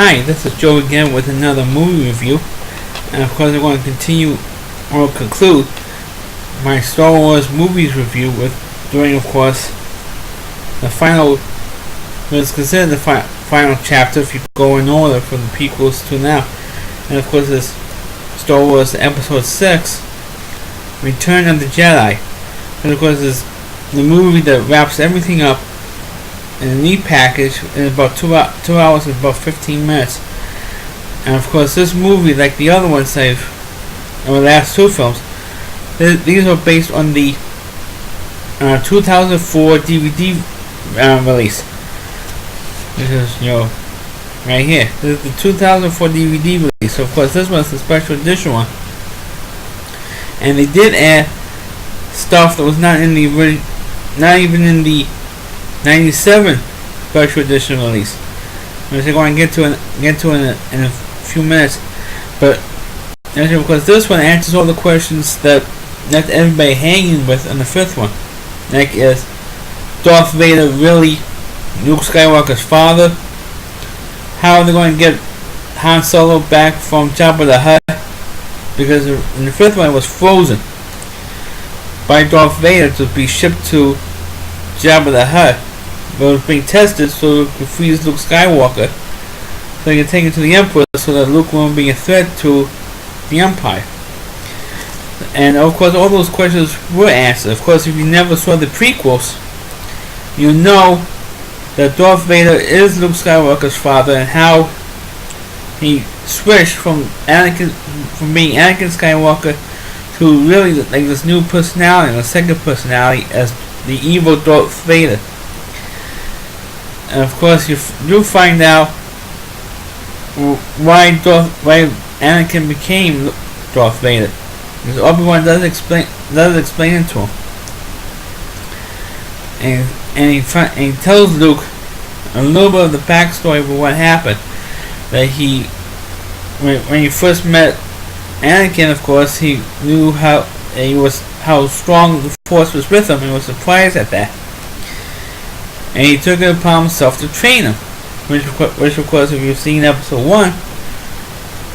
Hi, this is Joe again with another movie review, and of course I'm going to continue or conclude my Star Wars movies review with doing, of course, the final, what is considered the final chapter if you go in order from the prequels to now, and of course it's Star Wars Episode 6, Return of the Jedi, and of course it's the movie that wraps everything up in a neat package in about 2 hours and about 15 minutes. And of course this movie, like the other ones the last two films, these are based on the 2004 DVD release. This is, right here. This is the 2004 DVD release. So of course this one's the special edition one. And they did add stuff that was not in the not even in the 97 special edition release, which I'm going to get to in a few minutes. But of course this one answers all the questions that left everybody hanging with in the fifth one. Like, is Darth Vader really Luke Skywalker's father? How are they going to get Han Solo back from Jabba the Hutt? Because in the fifth one it was frozen by Darth Vader to be shipped to Jabba the Hutt, but it was being tested so it could freeze Luke Skywalker, so they could take it to the Emperor so that Luke won't be a threat to the Empire. And of course all those questions were answered. Of course, if you never saw the prequels, you know that Darth Vader is Luke Skywalker's father, and how he switched from being Anakin Skywalker to really like this new personality, a second personality as the evil Darth Vader. And of course you do find out why Anakin became Darth Vader, because Obi-Wan does explain it to him, and he tells Luke a little bit of the backstory of what happened. That when he first met Anakin, of course he knew how strong the Force was with him, and was surprised at that. And he took it upon himself to train him, which of course, if you've seen Episode 1,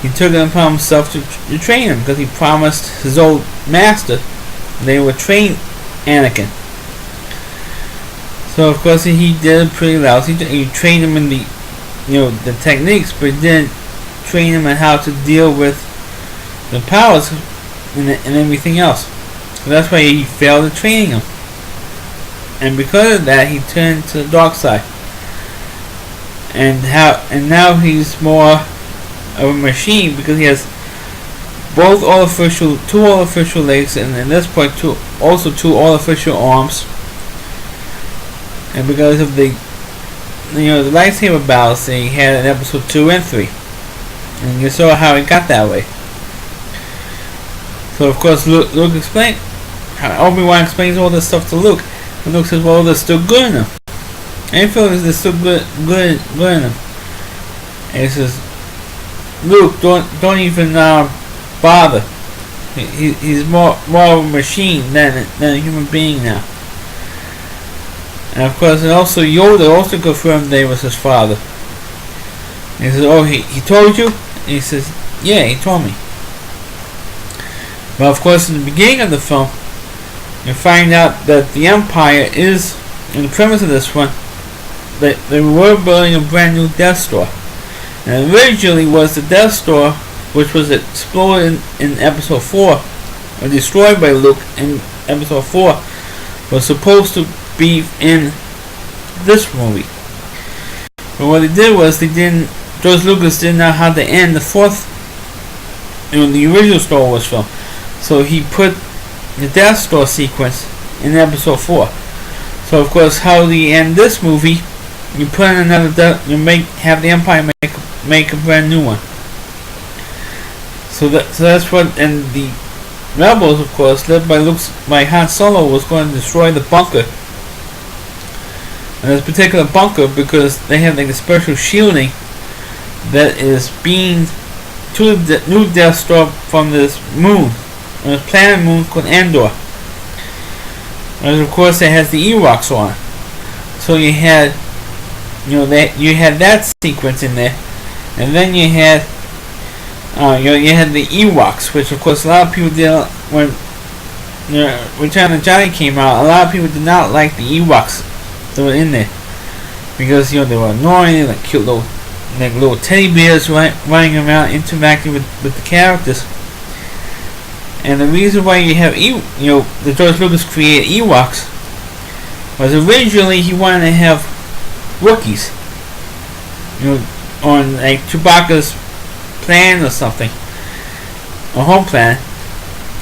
he took it upon himself to train him, because he promised his old master they would train Anakin. So of course he did pretty lousy. He trained him in the techniques, but he didn't train him on how to deal with the powers and everything else. So that's why he failed at training him. And because of that, he turned to the dark side. And now he's more of a machine, because he has two all-official legs, and at this point two all-official arms. And because of the lightsaber battles that he had in Episode 2 and 3, and you saw how he got that way. So of course Luke explained, Obi-Wan explains all this stuff to Luke, and Luke says, well, they're still good in him. And he feels they're still good in him. And he says, Luke, don't even bother. He's more of a machine than a human being now. And of course, and also Yoda also confirmed that he was his father. And he says, oh, he told you? And he says, yeah, he told me. But of course, in the beginning of the film, you find out that the Empire is, in the premise of this one, that they were building a brand new Death Star. And originally was the Death Star, which was exploded in Episode 4, or destroyed by Luke in Episode 4, was supposed to be in this movie. But what they did was, George Lucas didn't know how to end the fourth, the original Star Wars film. So he put the Death Star sequence in Episode 4. So of course, how do you end this movie? You put in another have the Empire make a brand new one. So that's what, and the Rebels, of course, led by Han Solo, was going to destroy the bunker. And this particular bunker, because they have like a special shielding that is beamed to the new Death Star from this moon, this planet moon called Endor. And of course it has the Ewoks on it. So you had that sequence in there, And then you had you had the Ewoks, which of course a lot of people did when Return of the Jedi came out. A lot of people did not like the Ewoks that were in there because they were annoying, like cute little teddy bears running around interacting with the characters. And the reason why you have the George Lucas created Ewoks was originally he wanted to have Wookiees, on like Chewbacca's plan or something, a home plan.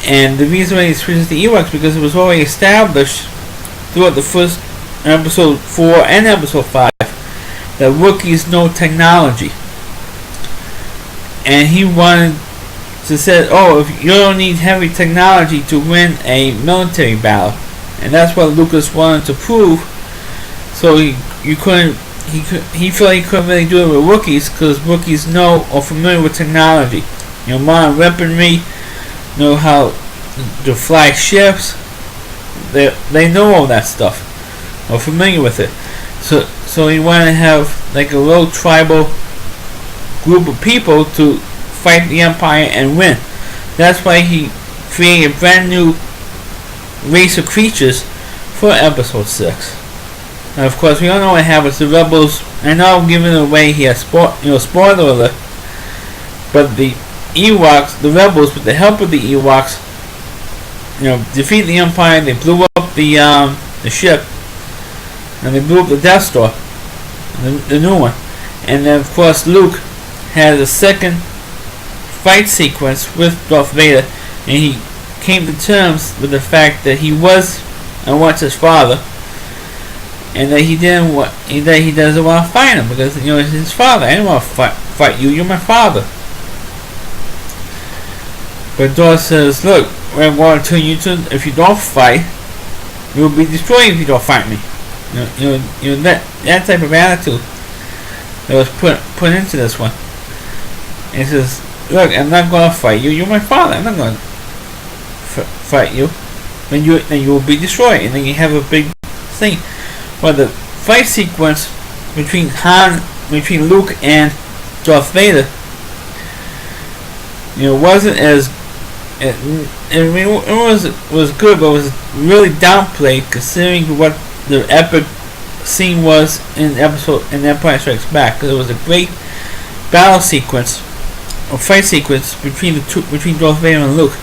And the reason why he switches to Ewoks because it was already established throughout the first episode 4 and episode 5 that Wookiees know technology, and he wanted to say, if you don't need heavy technology to win a military battle, and that's what Lucas wanted to prove. So he felt he couldn't really do it with Wookiees because Wookiees know or familiar with technology, modern weaponry, know how to fly ships. They know all that stuff, or familiar with it. So he wanted to have like a little tribal group of people to fight the Empire and win. That's why he created a brand new race of creatures for episode 6. And of course we all know what happens. The rebels, I know I'm giving away here, spoiler alert, but the Ewoks, the rebels, with the help of the Ewoks, defeat the Empire. They blew up the ship, and they blew up the Death Star, the new one. And then of course Luke had a second fight sequence with Darth Vader, and he came to terms with the fact that he was and wants his father, and that he doesn't want to fight him because it's his father. I don't want to fight you. You're my father. But Darth says, "Look, I want to turn you to. If you don't fight, you will be destroyed if you don't fight me." That type of attitude that was put into this one. And he says, "Look, I'm not going to fight you. You're my father. I'm not going to fight you. Then you will be destroyed." And then you have a big thing. Well, the fight sequence between Luke and Darth Vader, wasn't as it was good, but it was really downplayed considering what the epic scene was in Empire Strikes Back. Because it was a great battle sequence or fight sequence between Darth Vader and Luke.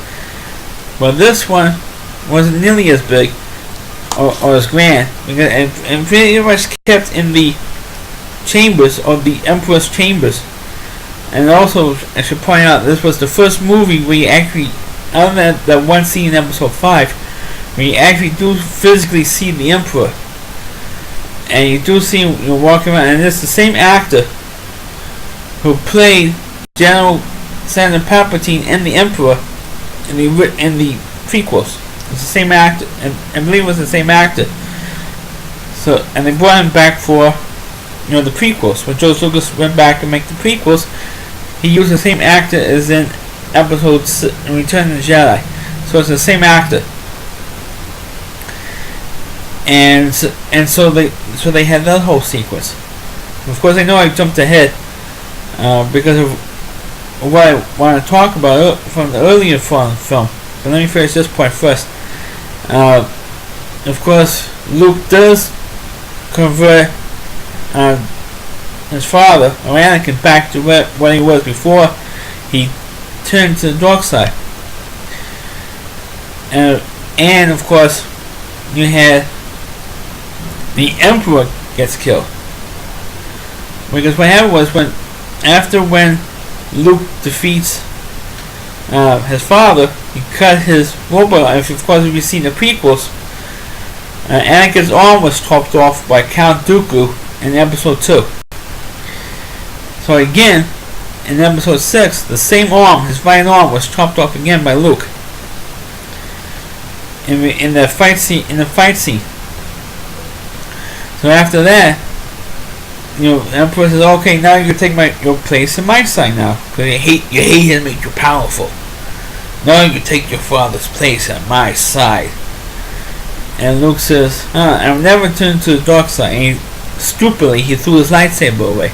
But this one wasn't nearly as big or as grand, because and pretty much kept in the chambers or the Emperor's chambers. And also, I should point out, this was the first movie where you actually, other than that one scene in episode 5, where you actually do physically see the Emperor. And you do see him walking around, and it's the same actor who played General Senator Palpatine and the Emperor in the prequels. It's the same actor, and I believe it was the same actor. So, and they brought him back for the prequels. When George Lucas went back to make the prequels, he used the same actor as in Episode Return of the Jedi. So it's the same actor. And so they had that whole sequence. Of course, I know I jumped ahead because of what I want to talk about from the earlier film. But let me finish this point first. Of course, Luke does convert his father, or Anakin, back to what he was before he turned to the dark side. And of course, you had the Emperor gets killed. Because what happened was when Luke defeats his father, he cut his robot. Of course, if you see the prequels, Anakin's arm was chopped off by Count Dooku in episode 2. So again, in episode 6, the same arm, his right arm, was chopped off again by Luke in the fight scene. So after that, the Emperor says, "Okay, now you can take your place in my side now, because you hate him, make you powerful. Now you can take your father's place at my side." And Luke says, "I'll never turn to the dark side." And stupidly, he threw his lightsaber away.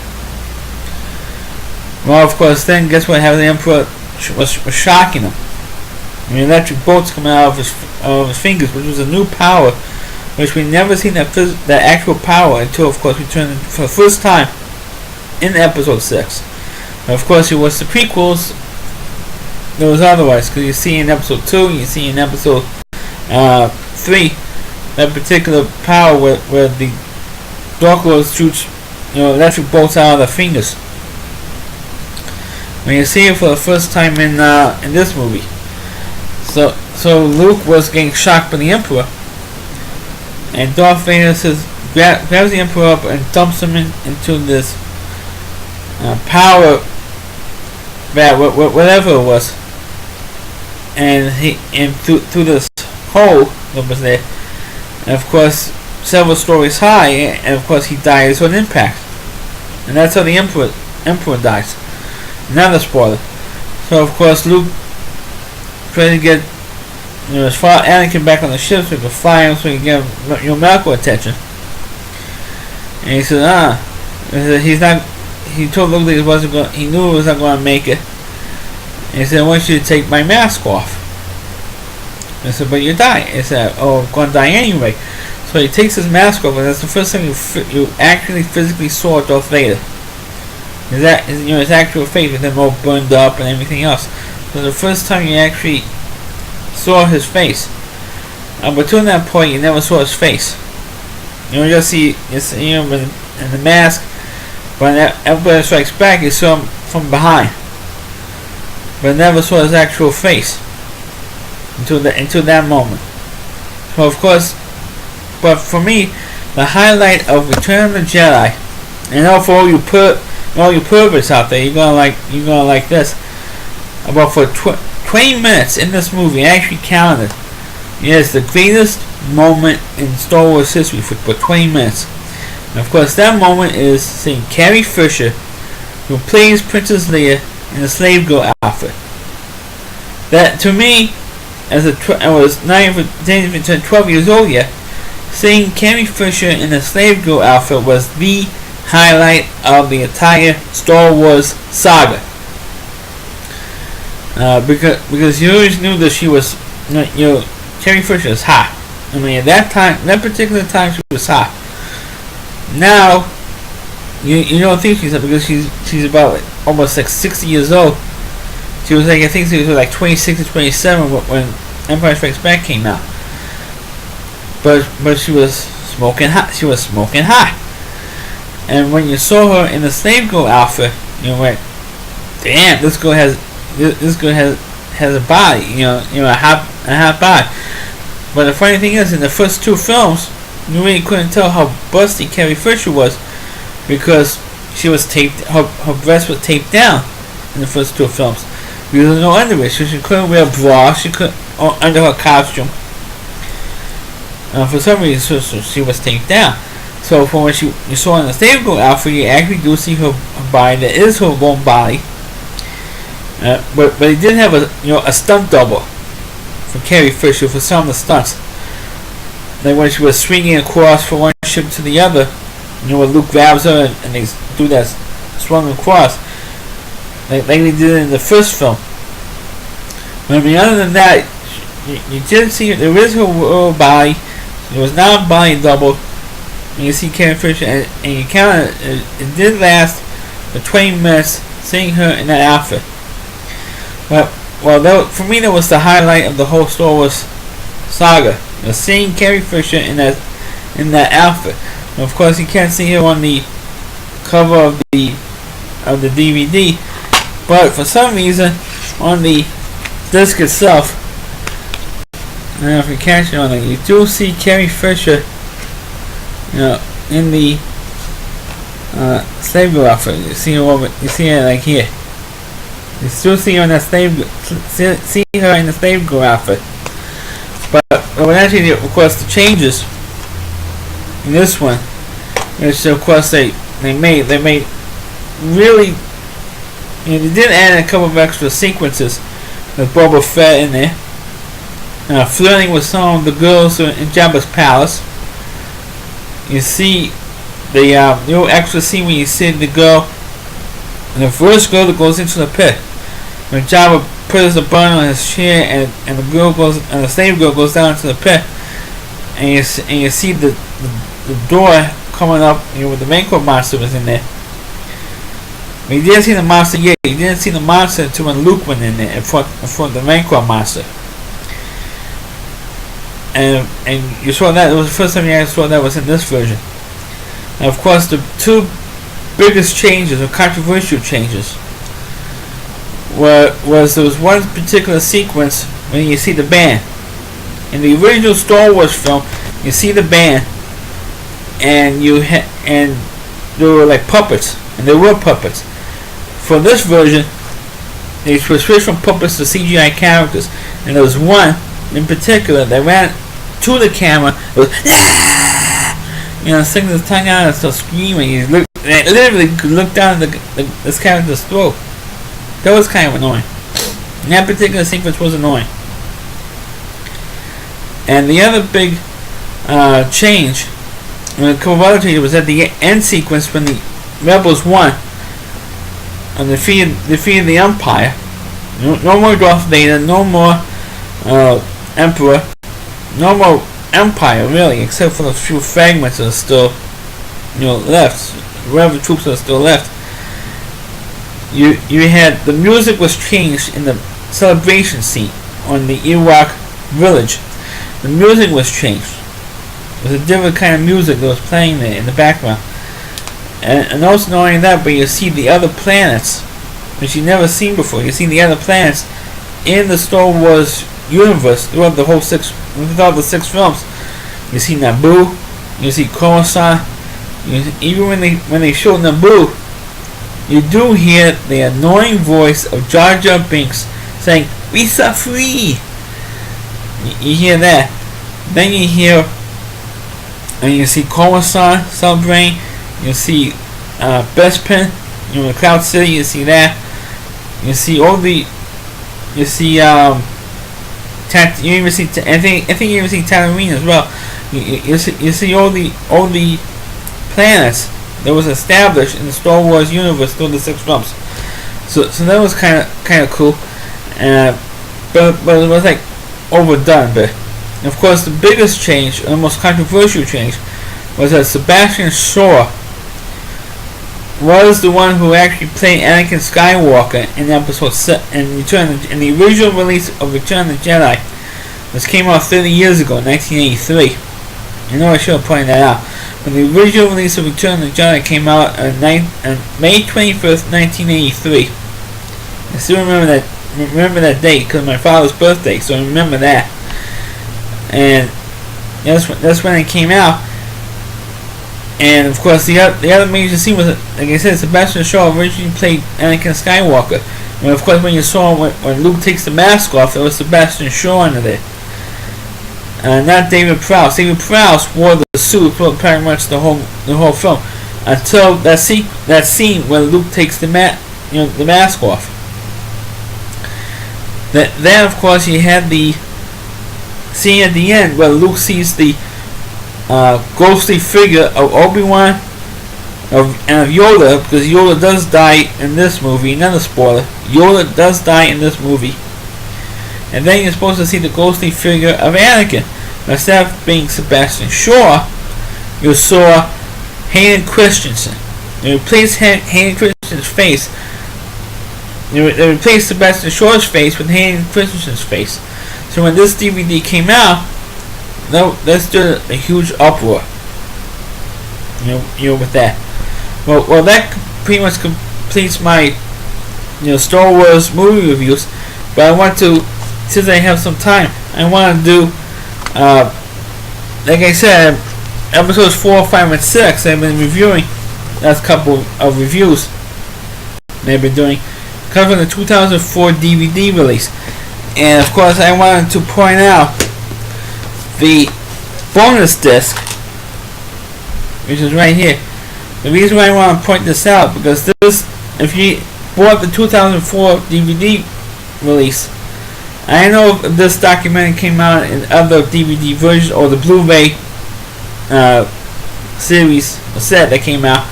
Well, of course, then guess what? How the Emperor was shocking him. The electric bolts coming out of his fingers, which was a new power, which we never seen that actual power until, of course, we turned for the first time in episode 6. But of course, it was the prequels. It was otherwise, because you see in episode 2, you see in episode 3, that particular power where the Dark Lord shoots, electric bolts out of their fingers. When you see it for the first time in this movie. So Luke was getting shocked by the Emperor, and Darth Vader grabs the Emperor up and dumps him into this power vat, whatever it was, and through this hole that was there, and of course several stories high, and of course he dies on impact, and that's how the Emperor dies. Another spoiler. So of course Luke trying to get his father Anakin back on the ship so he could fly him, so he could get medical attention. And he said, he's not. He told Luke that he wasn't going. He knew he was not going to make it. And he said, "I want you to take my mask off." And I said, "But you die." He said, "Oh, I'm going to die anyway." So he takes his mask off, and that's the first time you actually physically saw Darth Vader. His actual face with him all burned up and everything else. So the first time you actually saw his face. But to that point, you never saw his face. You just see him in the mask. But in Empire Strikes Back, you saw him from behind. But never saw his actual face until that moment. So of course, but for me, the highlight of Return of the Jedi, and for all you perverts out there, you're gonna like this. About for 20 minutes in this movie, I actually counted. It's the greatest moment in Star Wars history for 20 minutes. And of course, that moment is seeing Carrie Fisher, who plays Princess Leia in the slave girl outfit. That to me, I was not even 12 years old yet, seeing Carrie Fisher in the slave girl outfit was the highlight of the entire Star Wars saga. Because you always knew that she was, Carrie Fisher is hot. I mean, at that particular time, she was hot. Now, you don't think she's hot because she's about almost 60 years old. She was I think she was 26 or 27 when Empire Strikes Back came out. But she was smoking hot. She was smoking hot. And when you saw her in the slave girl outfit, you went, "Damn, this girl has a body, a hot body." But the funny thing is, in the first 2 films, you really couldn't tell how busty Carrie Fisher was because she was taped. Her breast was taped down in the first 2 films. There was no underwear, so she couldn't wear a bra. She couldn't under her costume. For some reason, so she was taped down. So from what you saw in the slave girl outfit, you actually do see her body. That is her own body. But he did have a stunt double for Carrie Fisher for some of the stunts. Like when she was swinging across from one ship to the other, when Luke grabs her and they do that swung across, like they did in the first film. But I mean, other than that, you did see there is her body. It was not a body double. And you see Carrie Fisher, and you counted it did last for 20 minutes seeing her in that outfit. For me, that was the highlight of the whole Star Wars saga. Seeing Carrie Fisher in that outfit. And of course, you can't see her on the cover of the DVD, but for some reason, on the disc itself, I don't know if you catch it on it, you do see Carrie Fisher, in the slave girl outfit. You see her like here. You still see her in the slave girl outfit. But when actually, of course, the changes in this one, which of course they made really, they did add a couple of extra sequences with Boba Fett in there, flirting with some of the girls in Jabba's palace. You see the extra scene when you see the girl And the first girl that goes into the pit. When Jabba puts the bun on his chair, and the slave girl goes down into the pit, and you see the door coming up, with the Rancor monster was in there. But you didn't see the monster yet. You didn't see the monster until when Luke went in there in front of the Rancor monster. And you saw that. It was the first time you actually saw that was in this version. And of course, the two biggest changes, or controversial changes, there was one particular sequence when you see the band. In the original Star Wars film, you see the band, and they were like puppets, and they were puppets. For this version, they switched from puppets to CGI characters, and there was one in particular that ran to the camera. It was, sticking his tongue out and still screaming. He literally could look down this character's throat. That was kind of annoying. And that particular sequence was annoying. And the other big change, and a couple of other changes, was at the end sequence when the Rebels won and defeated the Empire. No more Darth Vader, no more Emperor, no more Empire really, except for the few fragments that are still, left. Whatever troops are still left. You had the music was changed in the celebration scene on the Ewok village. The music was changed. It was a different kind of music that was playing there in the background. And also not only that, but you see the other planets, which you've never seen before. You see the other planets in the Star Wars universe throughout the whole without the 6 films. You see Naboo, you see Coruscant. Even when they show Naboo, you do hear the annoying voice of Jar Jar Binks saying, "We are free." You hear that. Then you hear, and you see Coruscant celebrating. You see Bespin, in Cloud City. You see that. You see all the. You see you even see. I think you even see Tatooine as well. You see all the planets that was established in the Star Wars universe through the 6 films. So that was kind of cool. But it was like overdone. But of course, the biggest change, and the most controversial change, was that Sebastian Shaw was the one who actually played Anakin Skywalker in episode 7 in the original release of Return of the Jedi. This came out 30 years ago, 1983. I know I should have pointed that out. When the original release of Return of the Jedi came out on May 21st, 1983. I still remember that date because of my father's birthday, so I remember that. And that's when it came out. And of course, the other major scene was, like I said, Sebastian Shaw originally played Anakin Skywalker. And of course, when you saw when Luke takes the mask off, there was Sebastian Shaw under there. Not David Prowse. David Prowse wore the suit for pretty much the whole film, until that scene where Luke takes the mask off. Then of course you had the scene at the end where Luke sees the ghostly figure of Obi-Wan and of Yoda, because Yoda does die in this movie. Another spoiler: Yoda does die in this movie. And then you're supposed to see the ghostly figure of Anakin. Now, instead of being Sebastian Shaw, you saw Hayden Christensen. They replaced Hayden Christensen's face. They replaced Sebastian Shaw's face with Hayden Christensen's face. So when this DVD came out, that stood a huge uproar. With that. Well, that pretty much completes my Star Wars movie reviews. But I want to, since I have some time, I want to do, like I said, episodes 4, 5, and 6. I've been reviewing last couple of reviews they've been doing, covering the 2004 DVD release. And of course, I wanted to point out the bonus disc, which is right here. The reason why I want to point this out, because this, if you bought the 2004 DVD release, I know if this documentary came out in other DVD versions or the Blu-ray series or set that came out,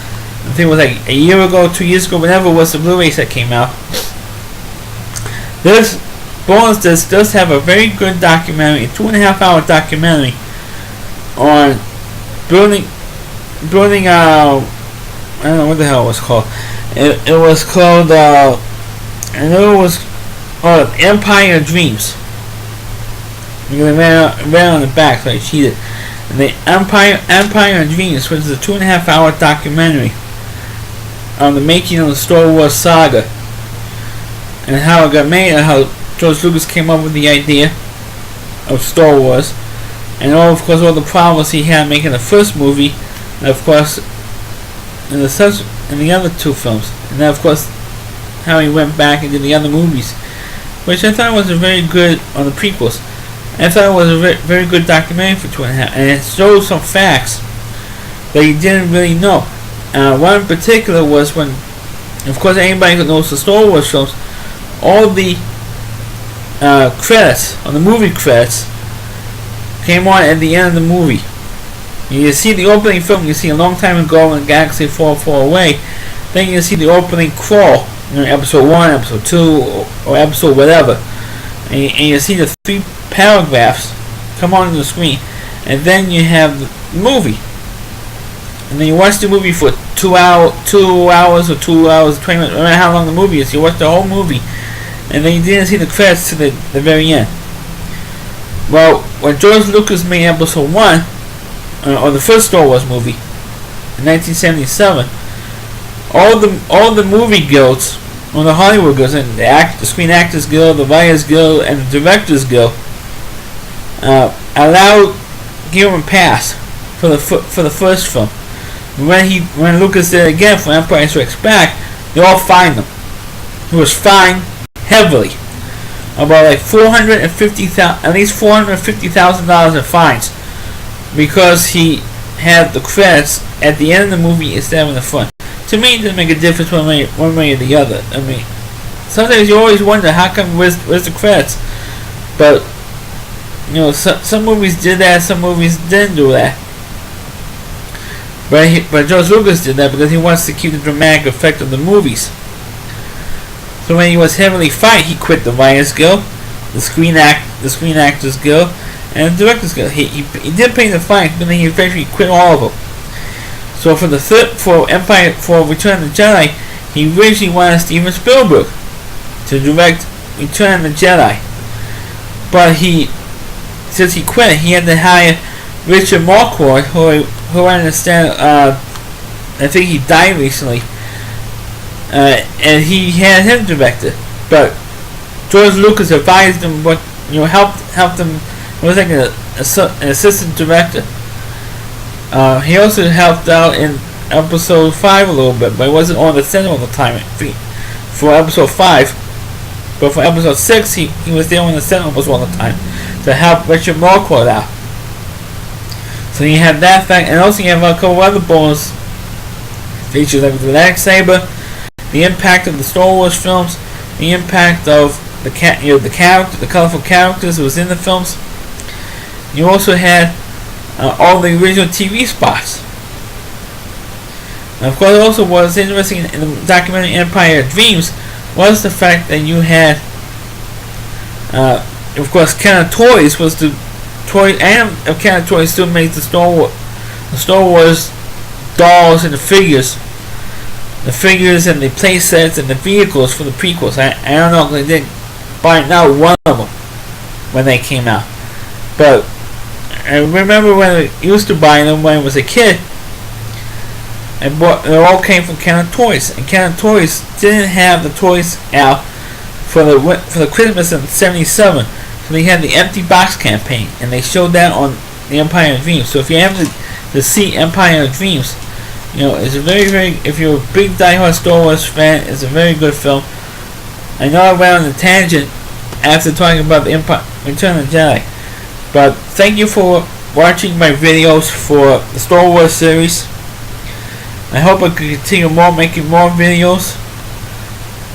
I think it was like a year ago, 2 years ago, whenever it was the Blu-rays that came out. This bonus disc does have a very good documentary, a 2.5-hour documentary on building. I don't know what the hell it was called. It was called. I know it was Empire Dreams. Because I ran on the back, so I cheated. And the Empire Dreams, which is a 2.5-hour documentary on the making of the Star Wars saga and how it got made, and how George Lucas came up with the idea of Star Wars, and of course all the problems he had making the first movie, and of course in the other two films, and then of course how he went back and did the other movies, which I thought was a very good on the prequels. I thought it was a very, very good documentary for 2.5, and it shows some facts that you didn't really know. One in particular was when, of course, anybody who knows the Star Wars films, all the credits, on the movie credits, came on at the end of the movie. You see the opening film, you see a long time ago in a galaxy far, far away. Then you see the opening crawl, episode 1, episode 2, or episode whatever. And you see the 3 paragraphs come on the screen. And then you have the movie. And then you watch the movie for 2 hours or 2 hours, 20 minutes, no matter how long the movie is. You watch the whole movie. And then you didn't see the credits to the very end. Well, when George Lucas made episode 1, or the first Star Wars movie, in 1977, all the movie guilds, or the Hollywood guilds, and the Screen Actors Guild, the Writers Guild, and the Directors Guild, give him a pass for the first film. When Lucas did it again for Empire Strikes Back, they all fined him. He was fined heavily, about like at least $450,000 in fines, because he had the credits at the end of the movie instead of in the front. To me, it doesn't make a difference one way or the other. I mean, sometimes you always wonder how come where's the credits, but some movies did that, some movies didn't do that. But George Lucas did that because he wants to keep the dramatic effect of the movies. So when he was heavily fined, he quit the Writers Guild, the Screen Actors Guild, and the Directors Guild. He did pay the fines, but then he eventually quit all of them. So for Return of the Jedi, he originally wanted Steven Spielberg to direct Return of the Jedi, but since he quit, he had to hire Richard Marquardt, who I understand, I think he died recently, and he had him direct it. But George Lucas advised him, helped him. It was like an assistant director. He also helped out in episode 5 a little bit, but he wasn't on the set all the time for episode 5. But for episode 6, he was there on the set almost all the time to help Richard Marquardt out. So you have that fact, and also you have a couple other bonus features like the lightsaber, the impact of the Star Wars films, the impact of the colorful characters who was in the films. You also had all the original TV spots. And of course, also what was interesting in the documentary Empire Dreams was the fact that you had, of course, Kenner Toys was the toy, and Kenner Toys still makes the Star Wars dolls and the figures and the play sets and the vehicles for the prequels. I don't know if they didn't buy not one of them when they came out, but I remember when I used to buy them when I was a kid. They all came from Kenner Toys, and Kenner Toys didn't have the toys out for the Christmas in '77, so they had the empty box campaign, and they showed that on the Empire Dreams. So if you have to see Empire Dreams, it's a very, very, if you're a big diehard Star Wars fan, it's a very good film. I know I went on a tangent after talking about the Return of the Jedi, but thank you for watching my videos for the Star Wars series. I hope I can continue making more videos.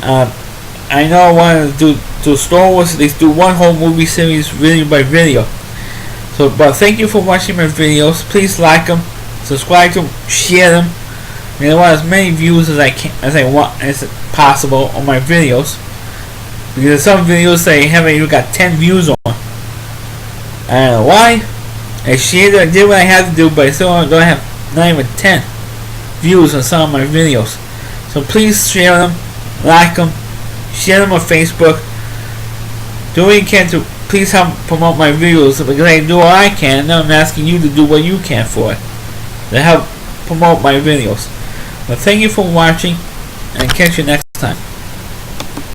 I know I want to do Star Wars, at least do one whole movie series video by video. But thank you for watching my videos. Please like them, subscribe to them, share them. And I want as many views as I want as possible on my videos. Because some videos they haven't even got 10 views on. I don't know why. I did what I had to do, but I still don't have not even 10 views on some of my videos. So please share them, like them, share them on Facebook. Do what you can to please help promote my videos, because I do what I can. Now I'm asking you to do what you can for it to help promote my videos. But thank you for watching, and catch you next time.